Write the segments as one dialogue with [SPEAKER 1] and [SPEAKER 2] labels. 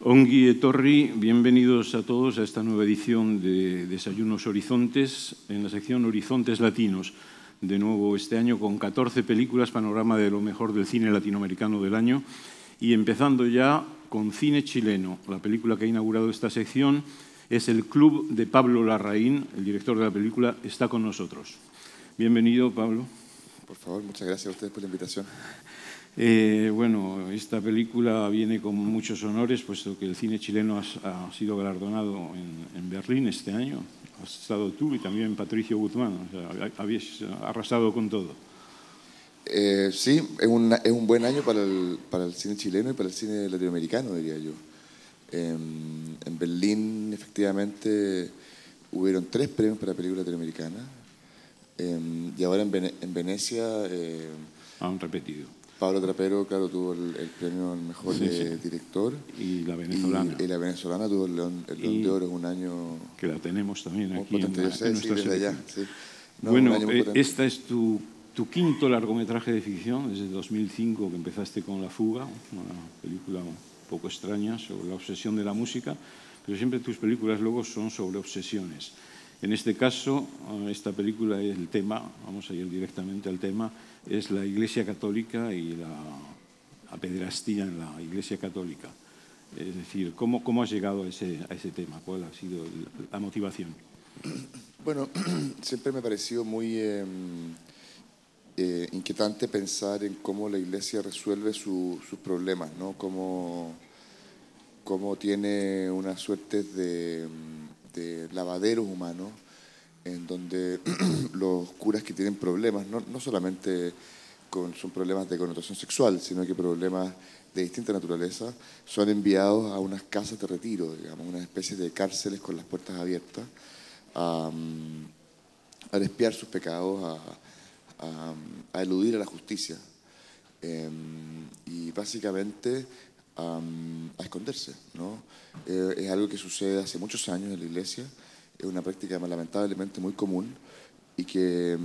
[SPEAKER 1] Ongi etorri, bienvenidos a todos a esta nueva edición de Desayunos Horizontes, en la sección Horizontes Latinos. De nuevo este año con 14 películas, panorama de lo mejor del cine latinoamericano del año. Y empezando ya con cine chileno. La película que ha inaugurado esta sección es El Club de Pablo Larraín. El director de la película está con nosotros. Bienvenido, Pablo.
[SPEAKER 2] Por favor, muchas gracias a ustedes por la invitación.
[SPEAKER 1] Bueno, esta película viene con muchos honores, puesto que el cine chileno ha sido galardonado en Berlín este año. Has estado tú y también Patricio Guzmán. O sea, habéis arrasado con todo.
[SPEAKER 2] Sí, es un buen año para el cine chileno y para el cine latinoamericano, diría yo. En Berlín, efectivamente, hubieron 3 premios para película latinoamericana. Y ahora en Venecia...
[SPEAKER 1] Han repetido.
[SPEAKER 2] Pablo Trapero, claro, tuvo el premio al mejor director.
[SPEAKER 1] Y la venezolana.
[SPEAKER 2] Y la venezolana tuvo el León de Oro, es un año...
[SPEAKER 1] Que la tenemos también aquí en
[SPEAKER 2] nuestra
[SPEAKER 1] selección.
[SPEAKER 2] Sí.
[SPEAKER 1] Bueno, esta es tu quinto largometraje de ficción, desde 2005 que empezaste con La Fuga, una película un poco extraña sobre la obsesión de la música, pero siempre tus películas luego son sobre obsesiones. En este caso, esta película, el tema, vamos a ir directamente al tema, es la Iglesia Católica y la pederastía en la Iglesia Católica. Es decir, ¿cómo has llegado a ese tema? ¿Cuál ha sido la motivación?
[SPEAKER 2] Bueno, siempre me ha parecido muy inquietante pensar en cómo la Iglesia resuelve sus problemas, ¿no? Cómo tiene una suerte de lavaderos humanos en donde los curas que tienen problemas, no solamente son problemas de connotación sexual, sino que problemas de distinta naturaleza, son enviados a unas casas de retiro, digamos, una especie de cárceles con las puertas abiertas, a expiar sus pecados, a eludir a la justicia y básicamente a esconderse, ¿no? Es algo que sucede hace muchos años en la Iglesia, es una práctica lamentablemente muy común y que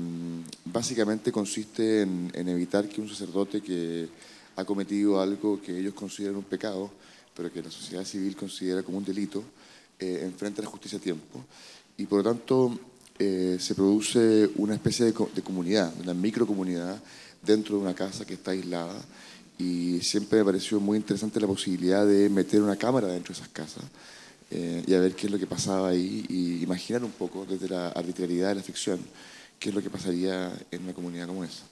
[SPEAKER 2] básicamente consiste en evitar que un sacerdote que ha cometido algo que ellos consideran un pecado, pero que la sociedad civil considera como un delito, enfrente a la justicia a tiempo. Y por lo tanto se produce una especie de comunidad, una microcomunidad dentro de una casa que está aislada. Y siempre me pareció muy interesante la posibilidad de meter una cámara dentro de esas casas y a ver qué es lo que pasaba ahí y imaginar un poco desde la arbitrariedad de la ficción qué es lo que pasaría en una comunidad como esa.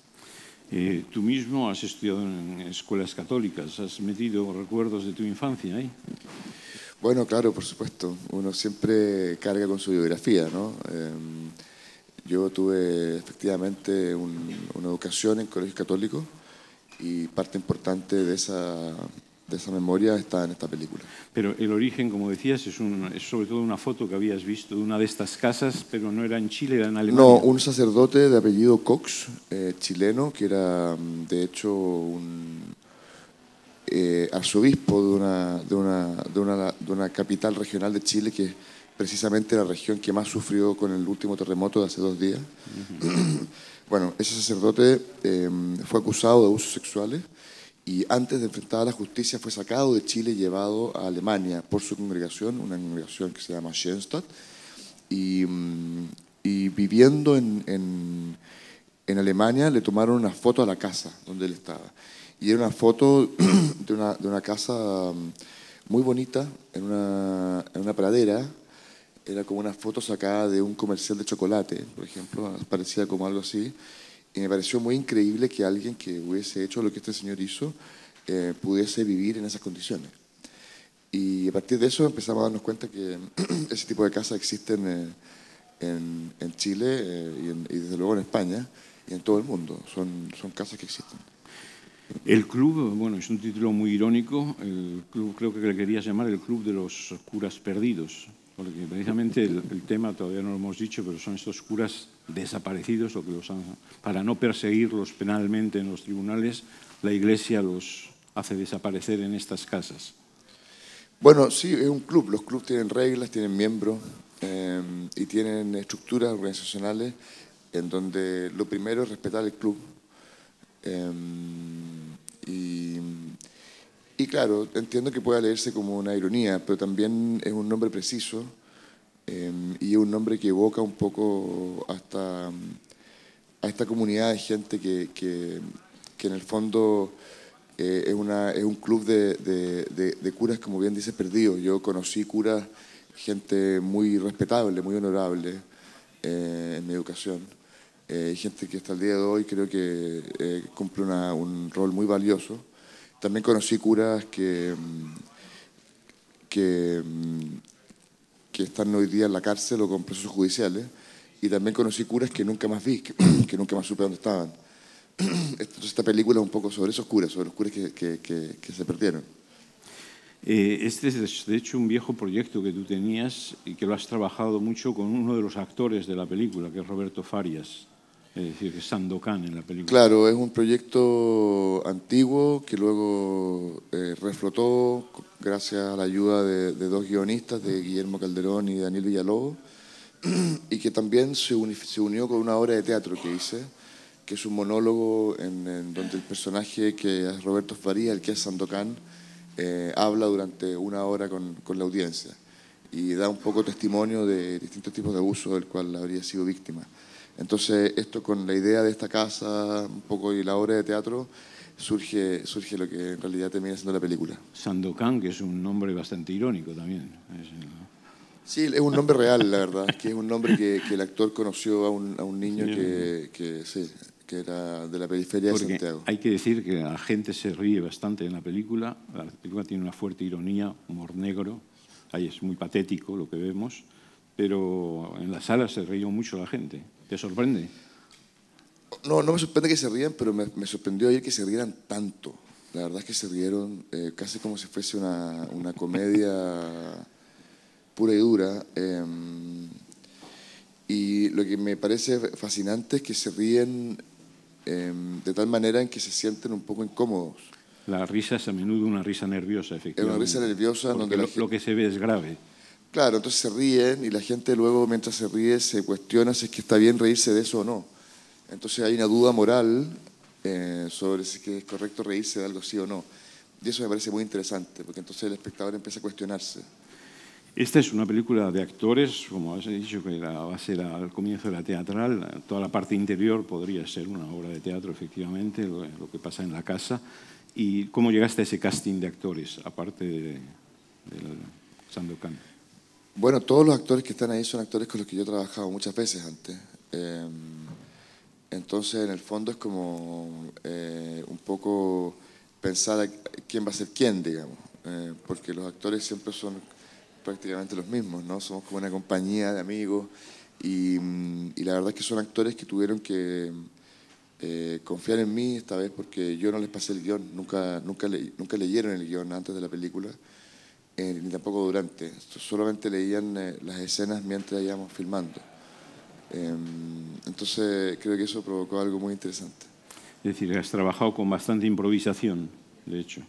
[SPEAKER 1] Tú mismo has estudiado en escuelas católicas, ¿has metido recuerdos de tu infancia ahí?
[SPEAKER 2] Bueno, claro, por supuesto. Uno siempre carga con su biografía, ¿no? Yo tuve efectivamente una educación en colegios católicos y parte importante de esa memoria está en esta película.
[SPEAKER 1] Pero el origen, como decías, es sobre todo una foto que habías visto de una de estas casas, pero no era en Chile, era en Alemania.
[SPEAKER 2] No, un sacerdote de apellido Cox, chileno, que era de hecho un arzobispo de una capital regional de Chile, que es precisamente la región que más sufrió con el último terremoto de hace 2 días. Bueno, ese sacerdote fue acusado de abusos sexuales y antes de enfrentar a la justicia fue sacado de Chile y llevado a Alemania por su congregación, una congregación que se llama Schoenstatt, y viviendo en Alemania le tomaron una foto a la casa donde él estaba. Y era una foto de una casa muy bonita en una pradera. Era como una foto sacada de un comercial de chocolate, por ejemplo, parecía como algo así. Y me pareció muy increíble que alguien que hubiese hecho lo que este señor hizo pudiese vivir en esas condiciones. Y a partir de eso empezamos a darnos cuenta que ese tipo de casas existen en Chile y desde luego en España y en todo el mundo. Son casas que existen.
[SPEAKER 1] El club, bueno, es un título muy irónico. El club creo que le querías llamar el Club de los Curas Perdidos. Porque precisamente el tema, todavía no lo hemos dicho, pero son estos curas desaparecidos, lo que para no perseguirlos penalmente en los tribunales, la Iglesia los hace desaparecer en estas casas.
[SPEAKER 2] Bueno, sí, es un club. Los clubes tienen reglas, tienen miembros y tienen estructuras organizacionales en donde lo primero es respetar el club. Y, y claro, entiendo que pueda leerse como una ironía, pero también es un nombre preciso y es un nombre que evoca un poco hasta a esta comunidad de gente que en el fondo es un club de curas, como bien dices, perdidos. Yo conocí curas, gente muy respetable, muy honorable en mi educación. Gente que hasta el día de hoy creo que cumple un rol muy valioso. También conocí curas que, que están hoy día en la cárcel o con procesos judiciales. Y también conocí curas que nunca más vi, que nunca más supe dónde estaban. Entonces esta película es un poco sobre esos curas, sobre los curas que se perdieron.
[SPEAKER 1] Este es de hecho un viejo proyecto que tú tenías y que lo has trabajado mucho con uno de los actores de la película, que es Roberto Farias, es decir, que es Sandokan en la película.
[SPEAKER 2] Claro, es un proyecto antiguo que luego reflotó gracias a la ayuda de dos guionistas, de Guillermo Calderón y Daniel Villalobos, y que también se unió con una obra de teatro que hice, que es un monólogo en donde el personaje que es Roberto Farías, el que es Sandokan, habla durante una hora con la audiencia y da un poco testimonio de distintos tipos de abuso del cual habría sido víctima. Entonces, esto con la idea de esta casa un poco y la obra de teatro, surge lo que en realidad termina siendo la película.
[SPEAKER 1] Sandokan, que es un nombre bastante irónico también.
[SPEAKER 2] Sí, es un nombre real, la verdad, que es un nombre que el actor conoció a un niño
[SPEAKER 1] Sí,
[SPEAKER 2] que era de la periferia de Santiago.
[SPEAKER 1] Hay que decir que la gente se ríe bastante en la película. La película tiene una fuerte ironía, humor negro. Ahí es muy patético lo que vemos, pero en la sala se rió mucho la gente. ¿Te sorprende?
[SPEAKER 2] No, no me sorprende que se rían, pero me sorprendió ayer que se rieran tanto. La verdad es que se rieron casi como si fuese una comedia pura y dura. Y lo que me parece fascinante es que se ríen de tal manera en que se sienten un poco incómodos.
[SPEAKER 1] La risa es a menudo una risa nerviosa, efectivamente.
[SPEAKER 2] Es una risa nerviosa
[SPEAKER 1] porque
[SPEAKER 2] donde
[SPEAKER 1] lo que se ve es grave.
[SPEAKER 2] Claro, entonces se ríen y la gente luego, mientras se ríe, se cuestiona si es que está bien reírse de eso o no. Entonces hay una duda moral sobre si es que es correcto reírse de algo sí o no. Y eso me parece muy interesante, porque entonces el espectador empieza a cuestionarse.
[SPEAKER 1] Esta es una película de actores, como has dicho, que va a ser al comienzo de la teatral. Toda la parte interior podría ser una obra de teatro, efectivamente, lo que pasa en la casa. ¿Y cómo llegaste a ese casting de actores, aparte de Sandokan?
[SPEAKER 2] Bueno, todos los actores que están ahí son actores con los que yo he trabajado muchas veces antes. Entonces, en el fondo es como un poco pensar a quién va a ser quién, digamos. Porque los actores siempre son prácticamente los mismos, ¿no? Somos como una compañía de amigos y la verdad es que son actores que tuvieron que confiar en mí esta vez porque yo no les pasé el guión, nunca leyeron el guión antes de la película, ni tampoco durante, solamente leían las escenas mientras íbamos filmando. Entonces creo que eso provocó algo muy interesante.
[SPEAKER 1] Es decir, has trabajado con bastante improvisación, de hecho.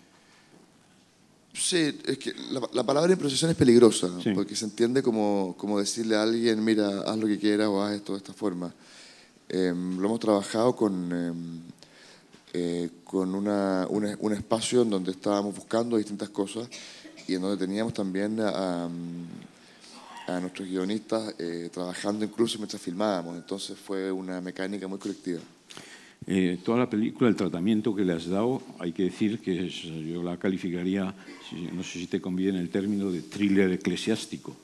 [SPEAKER 2] Sí, es que la palabra improvisación es peligrosa,
[SPEAKER 1] Sí.
[SPEAKER 2] porque se entiende como decirle a alguien, mira, haz lo que quieras o haz esto de esta forma. Lo hemos trabajado con un espacio en donde estábamos buscando distintas cosas y en donde teníamos también a nuestros guionistas trabajando incluso mientras filmábamos. Entonces fue una mecánica muy colectiva.
[SPEAKER 1] Toda la película, el tratamiento que le has dado, hay que decir que yo la calificaría, no sé si te conviene el término, de thriller eclesiástico.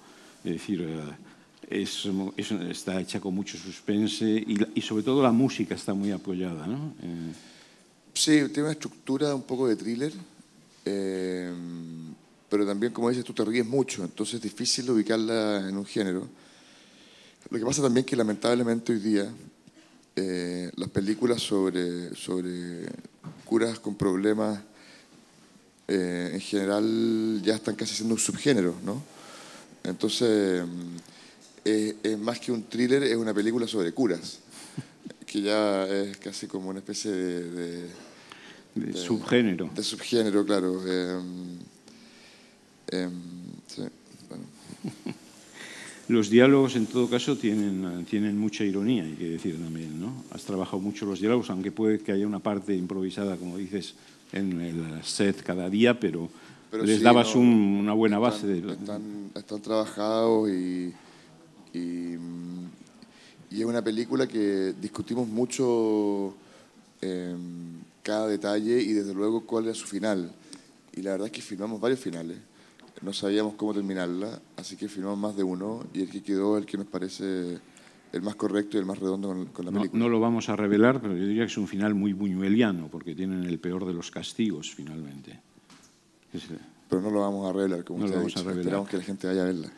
[SPEAKER 1] Es decir, está hecha con mucho suspense y sobre todo la música está muy apoyada, ¿no?
[SPEAKER 2] Sí, tiene una estructura un poco de thriller, pero también, como dices, tú te ríes mucho, entonces es difícil ubicarla en un género. Lo que pasa también es que lamentablemente hoy día las películas sobre curas con problemas en general ya están casi siendo un subgénero, ¿no? Entonces, es más que un thriller, es una película sobre curas, que ya es casi como una especie de
[SPEAKER 1] subgénero.
[SPEAKER 2] De subgénero, claro. Sí, bueno.
[SPEAKER 1] Los diálogos, en todo caso, tienen mucha ironía, hay que decir también, ¿no? Has trabajado mucho los diálogos, aunque puede que haya una parte improvisada, como dices, en el set cada día, pero les
[SPEAKER 2] sí,
[SPEAKER 1] dabas
[SPEAKER 2] no,
[SPEAKER 1] una buena base.
[SPEAKER 2] Están trabajados y es una película que discutimos mucho cada detalle y desde luego cuál era su final. Y la verdad es que filmamos varios finales. No sabíamos cómo terminarla, así que filmamos más de uno y el que quedó el que nos parece el más correcto y el más redondo con la película.
[SPEAKER 1] No lo vamos a revelar, pero yo diría que es un final muy buñueliano, porque tienen el peor de los castigos, finalmente.
[SPEAKER 2] Pero no lo vamos a revelar, como usted ha dicho. Esperamos que la gente vaya a verla.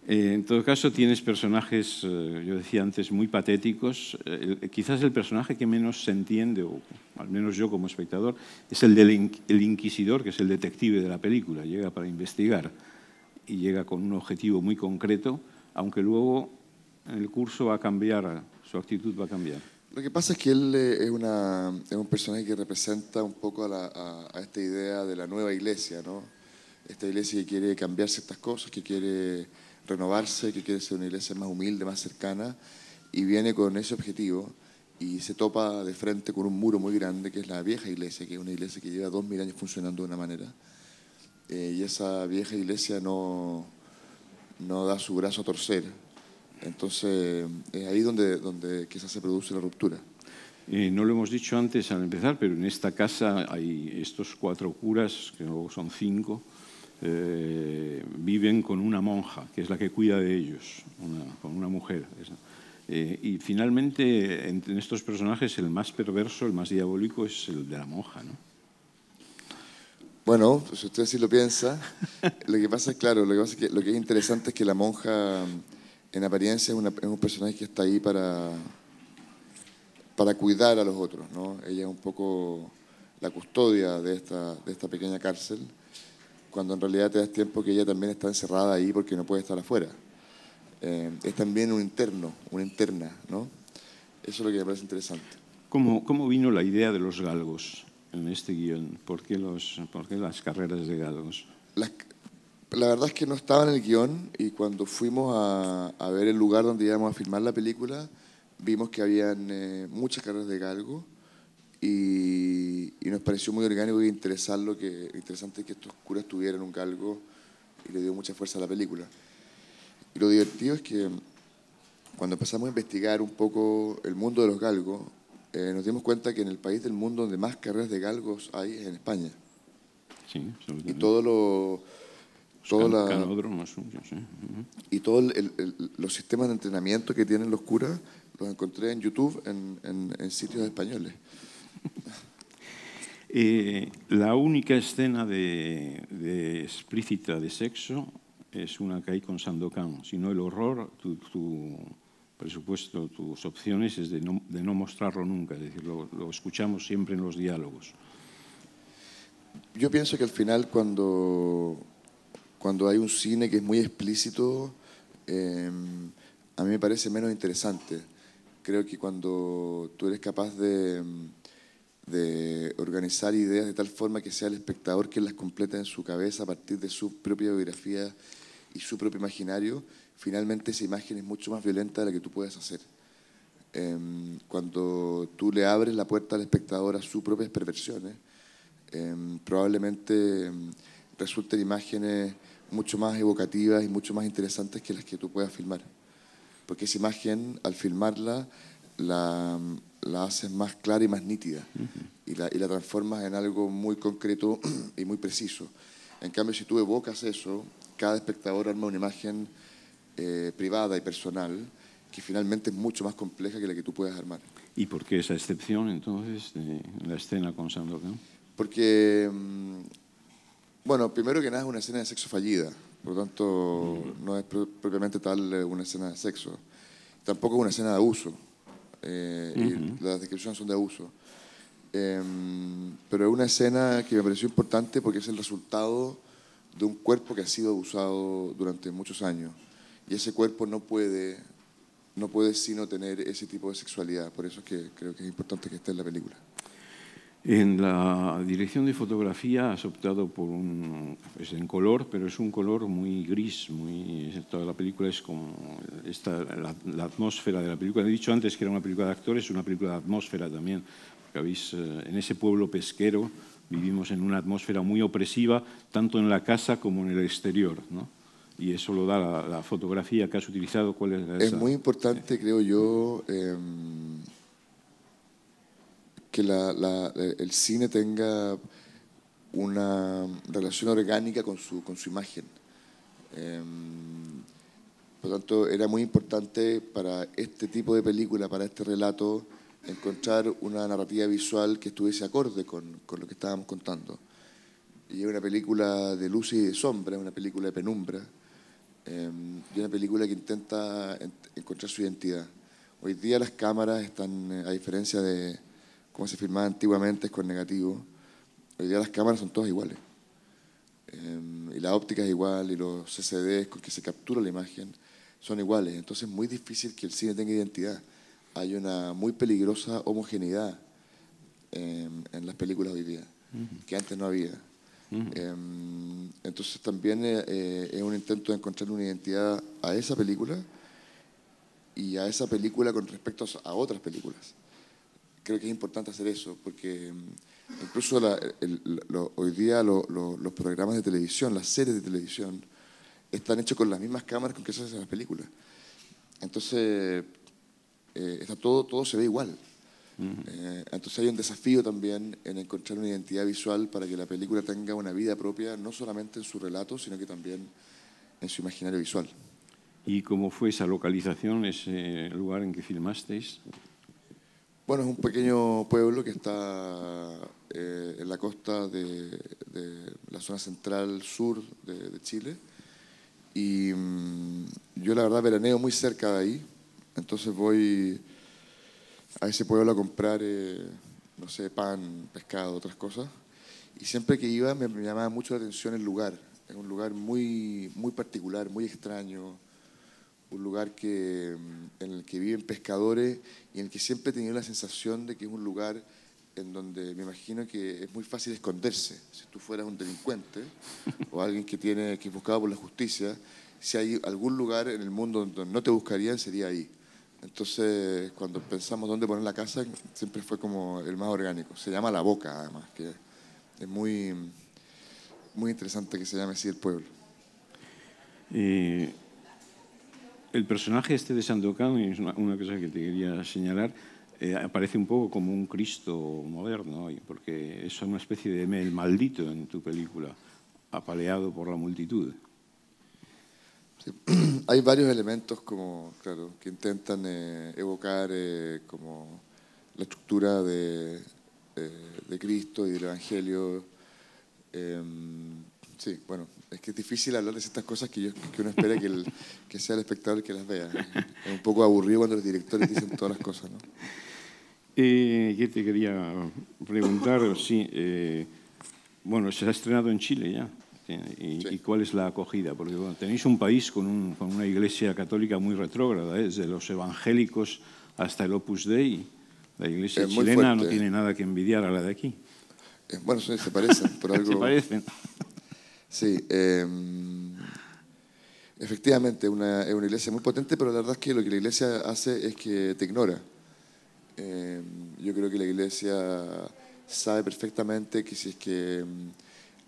[SPEAKER 1] En todo caso, tienes personajes, yo decía antes, muy patéticos. Quizás el personaje que menos se entiende, o al menos yo como espectador, es el del inquisidor, que es el detective de la película. Llega para investigar y llega con un objetivo muy concreto, aunque luego en el curso va a cambiar, su actitud va a cambiar.
[SPEAKER 2] Lo que pasa es que él es un personaje que representa un poco a esta idea de la nueva iglesia, ¿no? Esta iglesia que quiere cambiar ciertas cosas, que quiere renovarse, que quiere ser una iglesia más humilde, más cercana, y viene con ese objetivo y se topa de frente con un muro muy grande, que es la vieja iglesia, que es una iglesia que lleva 2000 años funcionando de una manera. Y esa vieja iglesia no da su brazo a torcer. Entonces, es ahí donde quizás se produce la ruptura.
[SPEAKER 1] No lo hemos dicho antes al empezar, pero en esta casa hay estos 4 curas, que luego son 5, viven con una monja, que es la que cuida de ellos, con una mujer. Y finalmente, entre estos personajes, el más perverso, el más diabólico, es el de la monja, ¿no?
[SPEAKER 2] Bueno, pues usted sí lo piensa. Lo que pasa es, claro, lo que es interesante es que la monja, en apariencia, es un personaje que está ahí para cuidar a los otros, ¿no? Ella es un poco la custodia de esta pequeña cárcel, cuando en realidad te das tiempo que ella también está encerrada ahí porque no puede estar afuera. Es también un interno, una interna, ¿no? Eso es lo que me parece interesante.
[SPEAKER 1] ¿Cómo vino la idea de los galgos en este guión? ¿Por qué las carreras de galgos?
[SPEAKER 2] La verdad es que no estaba en el guión y cuando fuimos a ver el lugar donde íbamos a filmar la película, vimos que habían muchas carreras de galgo y nos pareció muy orgánico e interesante que estos curas tuvieran un galgo y le dio mucha fuerza a la película. Y lo divertido es que cuando empezamos a investigar un poco el mundo de los galgos, nos dimos cuenta que en el país del mundo donde más carreras de galgos hay es en España.
[SPEAKER 1] Sí,
[SPEAKER 2] y todos los sistemas de entrenamiento que tienen los curas los encontré en YouTube en sitios españoles.
[SPEAKER 1] La única escena de explícita de sexo es una que hay con Sandokan. Si no, el horror, tu presupuesto, tus opciones es de no mostrarlo nunca. Es decir, lo escuchamos siempre en los diálogos.
[SPEAKER 2] Yo pienso que al final cuando hay un cine que es muy explícito, a mí me parece menos interesante. Creo que cuando tú eres capaz de organizar ideas de tal forma que sea el espectador quien las completa en su cabeza a partir de su propia biografía y su propio imaginario, finalmente esa imagen es mucho más violenta de la que tú puedes hacer. Cuando tú le abres la puerta al espectador a sus propias perversiones, probablemente resulten imágenes mucho más evocativas y mucho más interesantes que las que tú puedas filmar. Porque esa imagen, al filmarla, la haces más clara y más nítida. Y la transformas en algo muy concreto y muy preciso. En cambio, si tú evocas eso, cada espectador arma una imagen privada y personal que finalmente es mucho más compleja que la que tú puedes armar.
[SPEAKER 1] ¿Y por qué esa excepción, entonces, de la escena con Sandokan?
[SPEAKER 2] Porque, bueno, primero que nada es una escena de sexo fallida, por lo tanto no es propiamente tal una escena de sexo. Tampoco es una escena de abuso, y las descripciones son de abuso. Pero es una escena que me pareció importante porque es el resultado de un cuerpo que ha sido abusado durante muchos años. Y ese cuerpo no puede sino tener ese tipo de sexualidad. Por eso es que creo que es importante que esté en la película.
[SPEAKER 1] En la dirección de fotografía has optado por es en color, pero es un color muy gris, toda la película es como la atmósfera de la película. He dicho antes que era una película de actores, una película de atmósfera también, porque en ese pueblo pesquero vivimos en una atmósfera muy opresiva, tanto en la casa como en el exterior, ¿no? Y eso lo da la fotografía que has utilizado. ¿Cuál es esa?
[SPEAKER 2] Es muy importante, creo yo, que el cine tenga una relación orgánica con su imagen. Por lo tanto, era muy importante para este tipo de película, para este relato, encontrar una narrativa visual que estuviese acorde con lo que estábamos contando. Y es una película de luz y de sombra, es una película de penumbra, y una película que intenta encontrar su identidad. Hoy día las cámaras están, a diferencia de cómo se filmaba antiguamente con negativo, hoy día las cámaras son todas iguales. Y la óptica es igual, y los CCDs con que se captura la imagen son iguales. Entonces es muy difícil que el cine tenga identidad. Hay una muy peligrosa homogeneidad en las películas hoy día, que antes no había. Entonces también es un intento de encontrar una identidad a esa película y a esa película con respecto a otras películas. Creo que es importante hacer eso, porque incluso hoy día los programas de televisión, las series de televisión, están hechos con las mismas cámaras con que se hacen las películas. Entonces, todo se ve igual. Entonces hay un desafío también en encontrar una identidad visual para que la película tenga una vida propia, no solamente en su relato, sino que también en su imaginario visual.
[SPEAKER 1] ¿Y cómo fue esa localización, ese lugar en que filmasteis?
[SPEAKER 2] Bueno, es un pequeño pueblo que está en la costa de la zona central sur de Chile. Y yo la verdad veraneo muy cerca de ahí, entonces voy a ese pueblo a comprar, no sé, pan, pescado, otras cosas. Y siempre que iba me llamaba mucho la atención el lugar. Es un lugar muy, muy particular, muy extraño. Un lugar en el que viven pescadores y en el que siempre he tenido la sensación de que es un lugar en donde me imagino que es muy fácil esconderse. Si tú fueras un delincuente o alguien que es buscado por la justicia, si hay algún lugar en el mundo donde no te buscarían, sería ahí. Entonces, cuando pensamos dónde poner la casa, siempre fue como el más orgánico. Se llama La Boca, además, que es muy, muy interesante que se llame así el pueblo.
[SPEAKER 1] El personaje este de Sandokan, es una cosa que te quería señalar, aparece un poco como un Cristo moderno, porque es una especie de el maldito en tu película, apaleado por la multitud.
[SPEAKER 2] Sí. Hay varios elementos que intentan evocar como la estructura de Cristo y del Evangelio. Sí, bueno, es que es difícil hablar de ciertas cosas que uno espera que sea el espectador que las vea. Es un poco aburrido cuando los directores dicen todas las cosas, ¿no?
[SPEAKER 1] ¿Qué te quería preguntar? Sí, bueno, se ha estrenado en Chile ya. ¿Y cuál es la acogida? Porque bueno, tenéis un país con una iglesia católica muy retrógrada, desde los evangélicos hasta el Opus Dei. La iglesia chilena no tiene nada que envidiar a la de aquí.
[SPEAKER 2] Bueno, se parecen, por algo.
[SPEAKER 1] Se parecen.
[SPEAKER 2] Sí, efectivamente, es una iglesia muy potente, pero la verdad es que lo que la iglesia hace es que te ignora. Yo creo que la iglesia sabe perfectamente que si es que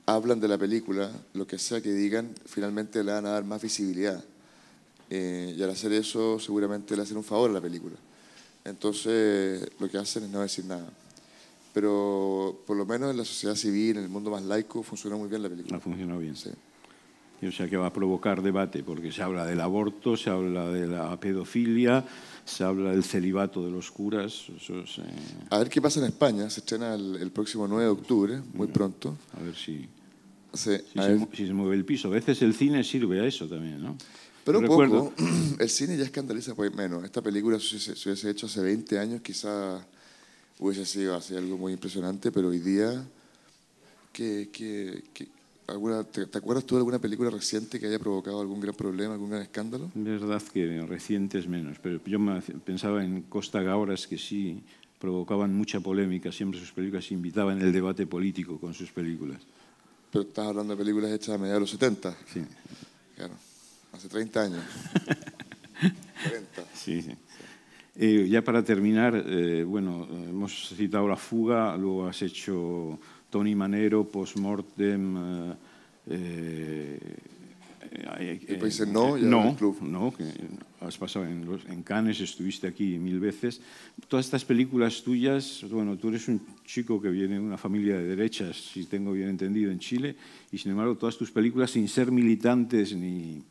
[SPEAKER 2] hablan de la película, lo que sea que digan, finalmente le van a dar más visibilidad. Y al hacer eso, seguramente le hacen un favor a la película. Entonces, lo que hacen es no decir nada. Pero por lo menos en la sociedad civil, en el mundo más laico, funciona muy bien la película.
[SPEAKER 1] Ha funcionado bien.
[SPEAKER 2] Sí.
[SPEAKER 1] O sea que va a provocar debate, porque se habla del aborto, se habla de la pedofilia, se habla del celibato de los curas.
[SPEAKER 2] A ver qué pasa en España. Se estrena el próximo 9 de octubre, muy pronto.
[SPEAKER 1] A ver si se mueve el piso. A veces el cine sirve a eso también, ¿no?
[SPEAKER 2] Pero poco. El cine ya escandaliza pues menos. Esta película se hubiese hecho hace 20 años, quizás hubiese sido así algo muy impresionante, pero hoy día, ¿te acuerdas tú de alguna película reciente que haya provocado algún gran problema, algún gran escándalo?
[SPEAKER 1] Es verdad que recientes menos, pero yo pensaba en Costa Gavras, que sí provocaban mucha polémica, siempre sus películas invitaban el debate político con sus películas.
[SPEAKER 2] Pero estás hablando de películas hechas a mediados de los 70.
[SPEAKER 1] Sí.
[SPEAKER 2] Claro, hace 30 años. 40.
[SPEAKER 1] Sí, sí. Ya para terminar, bueno, hemos citado La fuga, luego has hecho Tony Manero, Postmortem.
[SPEAKER 2] Después dice No, ya
[SPEAKER 1] no,
[SPEAKER 2] el club.
[SPEAKER 1] No, que has pasado en Cannes, estuviste aquí 1000 veces. Todas estas películas tuyas, bueno, tú eres un chico que viene de una familia de derechas, si tengo bien entendido, en Chile, y sin embargo todas tus películas, sin ser militantes ni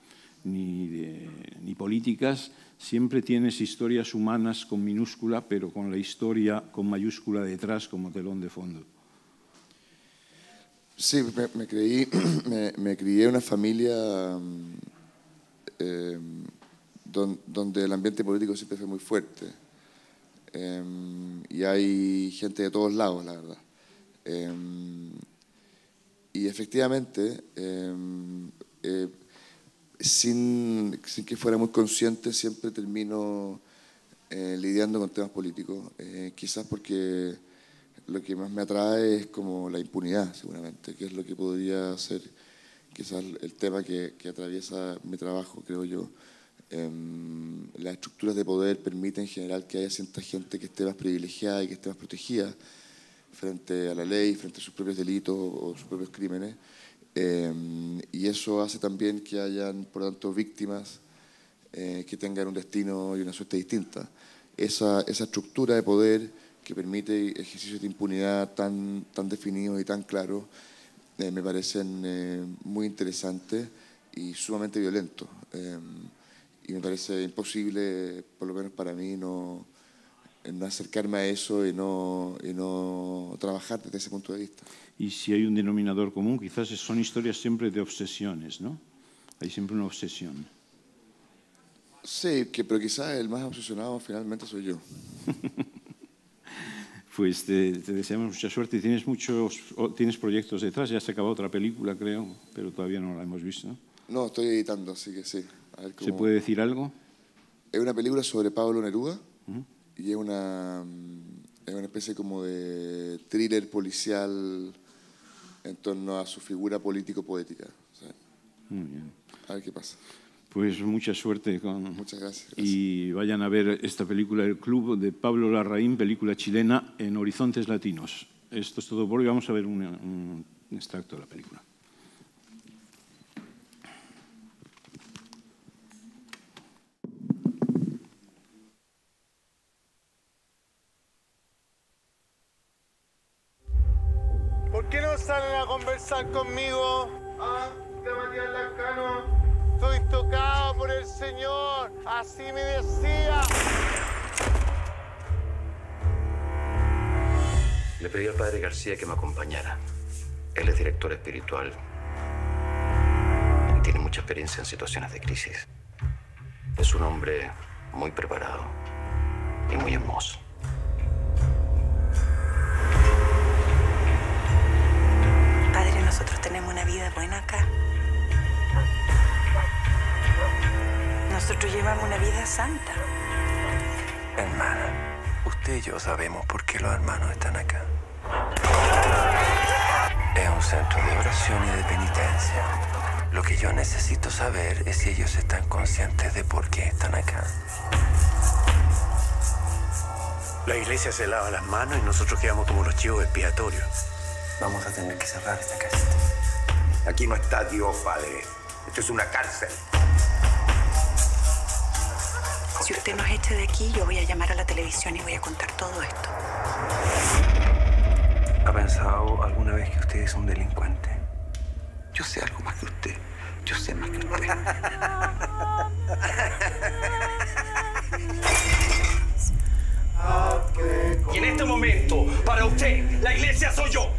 [SPEAKER 1] políticas, siempre tienes historias humanas con minúscula, pero con la historia con mayúscula detrás como telón de fondo.
[SPEAKER 2] Sí, me crié en una familia donde el ambiente político siempre fue muy fuerte. Y hay gente de todos lados, la verdad. Y efectivamente, sin que fuera muy consciente, siempre termino lidiando con temas políticos. Quizás porque lo que más me atrae es como la impunidad, seguramente, que es lo que podría ser quizás el tema que atraviesa mi trabajo, creo yo. Las estructuras de poder permiten en general que haya cierta gente que esté más privilegiada y que esté más protegida frente a la ley, frente a sus propios delitos o sus propios crímenes. Y eso hace también que hayan, por lo tanto, víctimas que tengan un destino y una suerte distinta. Esa estructura de poder que permite ejercicios de impunidad tan definidos y tan claros, me parecen muy interesantes y sumamente violentos. Y me parece imposible, por lo menos para mí, no acercarme a eso y no trabajar desde ese punto de vista.
[SPEAKER 1] Y si hay un denominador común, quizás son historias siempre de obsesiones, ¿no? Hay siempre una obsesión.
[SPEAKER 2] Sí, pero quizás el más obsesionado finalmente soy yo.
[SPEAKER 1] Pues te deseamos mucha suerte. Tienes proyectos detrás, ya se acabó otra película, creo, pero todavía no la hemos visto.
[SPEAKER 2] No, estoy editando, así que sí. A ver cómo...
[SPEAKER 1] ¿Se puede decir algo?
[SPEAKER 2] Es una película sobre Pablo Neruda y es una especie como de thriller policial en torno a su figura político-poética. ¿Sí?
[SPEAKER 1] Muy bien.
[SPEAKER 2] A ver qué pasa.
[SPEAKER 1] Pues mucha suerte.
[SPEAKER 2] Muchas gracias.
[SPEAKER 1] Y vayan a ver esta película El Club de Pablo Larraín, película chilena en Horizontes Latinos. Esto es todo por hoy. Vamos a ver un extracto de la película.
[SPEAKER 3] ¿Por qué no salen a conversar conmigo? Ah, de Matías Lascano. Estoy tocado por el Señor, así me decía.
[SPEAKER 4] Le pedí al padre García que me acompañara. Él es director espiritual y tiene mucha experiencia en situaciones de crisis. Es un hombre muy preparado y muy hermoso.
[SPEAKER 5] Padre, nosotros tenemos una vida buena acá. Nosotros llevamos una vida santa.
[SPEAKER 6] Hermana, usted y yo sabemos por qué los hermanos están acá. Es un centro de oración y de penitencia. Lo que yo necesito saber es si ellos están conscientes de por qué están acá.
[SPEAKER 7] La iglesia se lava las manos y nosotros quedamos como los chivos expiatorios.
[SPEAKER 6] Vamos a tener que cerrar esta casita.
[SPEAKER 8] Aquí no está Dios, padre. Esto es una cárcel.
[SPEAKER 5] Si usted nos echa de aquí, yo voy a llamar a la televisión y voy a contar todo esto.
[SPEAKER 6] ¿Ha pensado alguna vez que usted es un delincuente?
[SPEAKER 8] Yo sé algo más que usted. Yo sé más que usted.
[SPEAKER 9] Y en este momento, para usted, la iglesia soy yo.